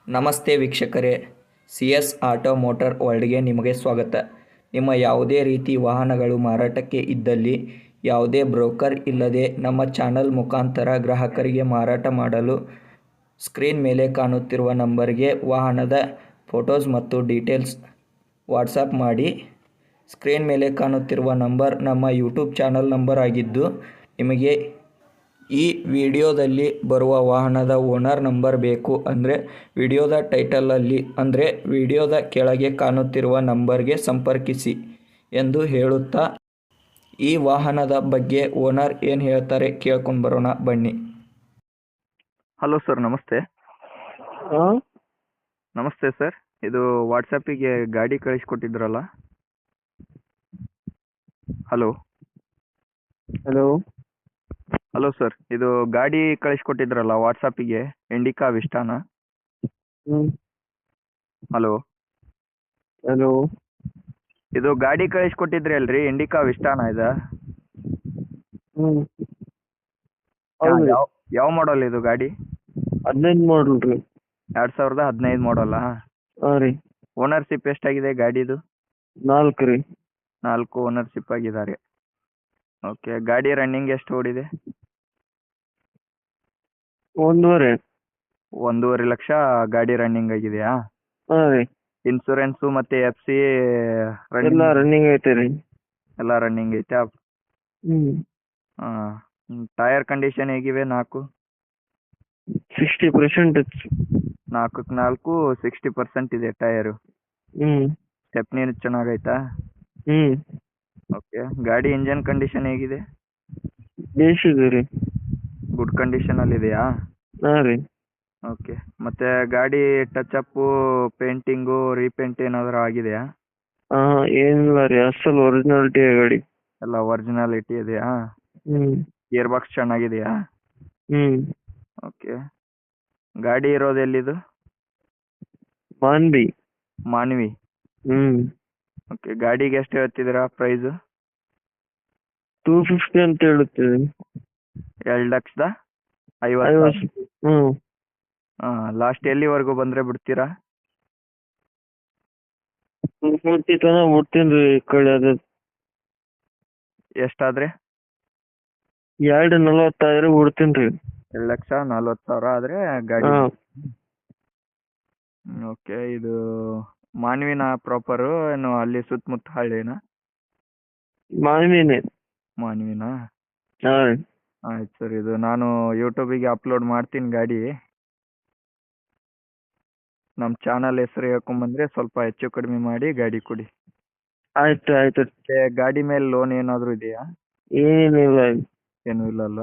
ನಮಸ್ತೆ ವೀಕ್ಷಕರೇ, C S auto motor ವರ್ಲ್ಡ್ಗೆ ನಿಮಗೆ ಸ್ವಾಗತ. ನಿಮ್ಮ ಯಾವುದೇ ರೀತಿ ವಾಹನಗಳು ಮಾರಾಟಕ್ಕೆ ಇದ್ದಲ್ಲಿ ಯಾವುದೇ ಬ್ರೋಕರ್ ಇಲ್ಲದೆ ನಮ್ಮ ಚಾನಲ್ ಮುಖಾಂತರ ಗ್ರಾಹಕರಿಗೆ ಮಾರಾಟ ಮಾಡಲು ಸ್ಕ್ರೀನ್ ಮೇಲೆ ಕಾಣುತ್ತಿರುವ ನಂಬರ್ಗೆ ವಾಹನದ ಫೋಟೋಸ್ ಮತ್ತು ಡೀಟೇಲ್ಸ್ ವಾಟ್ಸಪ್ ಮಾಡಿ. ಸ್ಕ್ರೀನ್ ಮೇಲೆ ಕಾಣುತ್ತಿರುವ ನಂಬರ್ ನಮ್ಮ ಯೂಟ್ಯೂಬ್ ಚಾನಲ್ ನಂಬರ್ ಆಗಿದ್ದು, ನಿಮಗೆ ಈ ವಿಡಿಯೋದಲ್ಲಿ ಬರುವ ವಾಹನದ ಓನರ್ ನಂಬರ್ ಬೇಕು ಅಂದರೆ ವಿಡಿಯೋದ ಟೈಟಲಲ್ಲಿ ಅಂದರೆ ವಿಡಿಯೋದ ಕೆಳಗೆ ಕಾಣುತ್ತಿರುವ ನಂಬರ್ಗೆ ಸಂಪರ್ಕಿಸಿ ಎಂದು ಹೇಳುತ್ತಾ, ಈ ವಾಹನದ ಬಗ್ಗೆ ಓನರ್ ಏನು ಹೇಳ್ತಾರೆ ಕೇಳ್ಕೊಂಡು ಬರೋಣ ಬನ್ನಿ. ಹಲೋ ಸರ್, ನಮಸ್ತೆ. ನಮಸ್ತೆ ಸರ್, ಇದು ವಾಟ್ಸಪ್ಪಿಗೆ ಗಾಡಿ ಕಳಿಸ್ಕೊಟ್ಟಿದ್ರಲ್ಲ. ಹಲೋ ಹಲೋ ಹಲೋ ಸರ್, ಇದು ಗಾಡಿ ಕಳಿಸ್ಕೊಟ್ಟಿದ್ರಲ್ಲ ವಾಟ್ಸಪ್ಪಿಗೆ, ಇಂಡಿಕಾ ವಿಸ್ಟಾನಾ? ಹ್ಮ್ ಹಲೋ, ಹಲೋ ಇದು ಗಾಡಿ ಕಳಿಸ್ಕೊಟ್ಟಿದ್ರಿ ಅಲ್ರಿ, ಇಂಡಿಕಾ ವಿಸ್ಟಾನಾ ಇದು? ಹ್ಮ್ ಹೌದ್ರಿ. ಯಾವ ಮಾಡಲ್ ಇದು ಗಾಡಿ? 15 ಮಾಡಲ್ ರೀ. 2015 ಮಾಡಲ್ಲ? ಹಾಂ ರೀ. ಓನರ್ಶಿಪ್ ಎಷ್ಟಾಗಿದೆ ಗಾಡಿದು? 4 ರೀ. 4 ಓನರ್ಶಿಪ್ ಆಗಿದ್ದಾರೆ. ಓಕೆ, ಗಾಡಿ ರನ್ನಿಂಗ್ ಎಷ್ಟು ಓಡಿದೆ? 1.5. 1.5 ಲಕ್ಷ ಗಾಡಿ ರನ್ನಿಂಗ್ ಆಗಿದೆಯಾ? ಹಾಂ ರೀ. ಇನ್ಸೂರೆನ್ಸು ಮತ್ತೆ ಎಫ್ ಸಿ ಎಲ್ಲ ರನ್ನಿಂಗ್ ಐತೆ ರೀ. ಎಲ್ಲ ರನ್ನಿಂಗ್ ಐತೆ. Tyre condition ಹೇಗಿವೆ? 60% ಐತೆ. 4 60% ಇದೆ ಟೈರು. ಸ್ಟೆಪ್ನಿ ಚೆನ್ನಾಗೈತಾ? ಓಕೆ, ಗಾಡಿ ಇಂಜನ್ ಕಂಡೀಷನ್ ಹೇಗಿದೆ? ಬೇಸಿದೆ ರೀ. ಗುಡ್ ಕಂಡೀಷನಲ್ಲಿ ಇದೆಯಾ? ಹಾಂ ರೀ. ಓಕೆ, ಮತ್ತೆ ಗಾಡಿ ಟಚ್ ಅಪ್ಪು, ಪೇಂಟಿಂಗು, ರೀಪೇಂಟ್ ಏನಾದರೂ ಆಗಿದೆಯಾ? ಏನಿಲ್ಲ ರೀ, ಅಸಲ್ ಒರಿಜಿನಾಲಿಟಿ ಗಾಡಿ. ಎಲ್ಲ ಒರಿಜಿನಾಲಿಟಿ ಇದೆಯಾ? ಗೇರ್ ಬಾಕ್ಸ್ ಚೆನ್ನಾಗಿದೆಯಾ? ಓಕೆ, ಗಾಡಿ ಇರೋದು ಎಲ್ಲಿದು? ಮಾನ್ವಿ. ಓಕೆ, ಗಾಡಿಗೆ ಎಷ್ಟು ಹೇಳ್ತಿದ್ದೀರಾ ಪ್ರೈಸು? 250 ಅಂತ ಹೇಳುತ್ತೇವೆ. 2,50,000? ಲಾಸ್ಟ್ ಎಲ್ಲಿವರೆಗೂ ಬಂದರೆ ಬಿಡ್ತೀರಾ? 240 ತನಕ ಬಿಡ್ತೀನಿ ರೀ. ಈ ಕಡೆ ಅದು ಎಷ್ಟಾದರೆ? 240 ಆದ್ರೆ ಬಿಡ್ತೀನಿ ರೀ. 2,40,000 ಆದರೆ ಗಾಡಿ. ಓಕೆ, ಇದು ಮಾನ್ವಿನ ಪ್ರಾಪರು ಏನು ಅಲ್ಲಿ ಸುತ್ತಮುತ್ತ ಹಳ್ಳಿನಾ? ಮಾನ್ವಿನೇ. ಮಾನ್ವಿನಾ? ಹಾಂ ರೀ. ಆಯ್ತು ಸರ್, ಇದು ನಾನು ಯೂಟ್ಯೂಬಿಗೆ ಅಪ್ಲೋಡ್ ಮಾಡ್ತೀನಿ ಗಾಡಿ. ನಮ್ಮ ಚಾನಲ್ ಹೆಸರು ಹೇಳ್ಕೊಂಬಂದರೆ ಸ್ವಲ್ಪ ಹೆಚ್ಚು ಕಡಿಮೆ ಮಾಡಿ ಗಾಡಿ ಕೊಡಿ. ಆಯ್ತು. ಗಾಡಿ ಮೇಲೆ ಲೋನ್ ಏನಾದರೂ ಇದೆಯಾ? ಏನಿಲ್ಲ. ಏನೂ ಇಲ್ಲಲ್ಲ?